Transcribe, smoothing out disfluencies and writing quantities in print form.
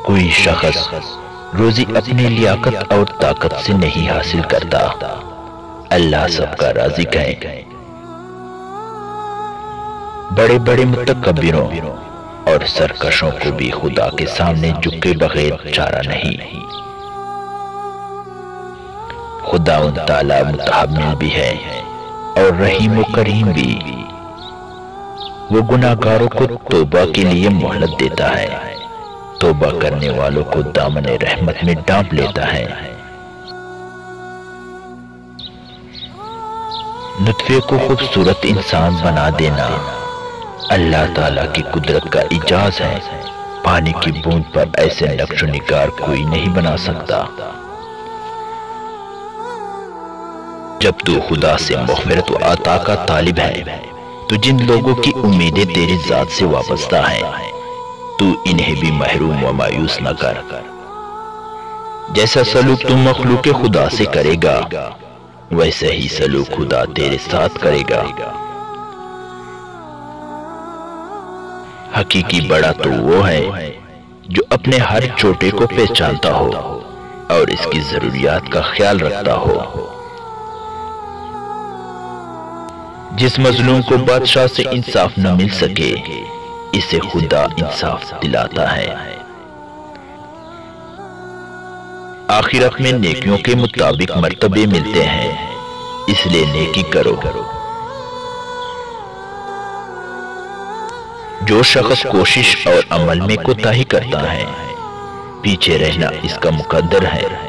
कोई शख्स रोजी अपनी लियाकत और ताकत से नहीं हासिल करता। अल्लाह सबका राज़िक है। बड़े बड़े मुतकब्बिरों और सरकशों को भी खुदा के सामने झुके बगैर चारा नहीं। खुदा ताला मुतहम्मिल भी है और रहीम व करीम भी। वो गुनाहगारों को तौबा के लिए मोहलत देता है, तौबा करने वालों को दामने रहमत में डांप लेता है। नुत्फे को खूबसूरत इंसान बना देना अल्लाह ताला की कुदरत का इजाज है। पानी की बूंद पर ऐसे नक्श निगार कोई नहीं बना सकता। जब तू खुदा से मग़फ़िरत व अता का तालिब है तो जिन लोगों की उम्मीदें तेरी जात से वाबस्ता हैं, तू इन्हें भी महरूम व मायूस न कर। जैसा सलूक तू मखलूक खुदा से करेगा, वैसे ही सलूक खुदा तेरे साथ करेगा। हकीकी बड़ा तो वो है जो अपने हर छोटे को पहचानता हो और इसकी जरूरियात का ख्याल रखता हो। जिस मजलूम को बादशाह से इंसाफ न मिल सके, इसे खुदा इंसाफ दिलाता है। आखिरत में नेकियों के मुताबिक मर्तबे मिलते हैं, इसलिए नेकी करो। जो शख्स कोशिश और अमल में कोताही करता है, पीछे रहना इसका मुकद्दर है।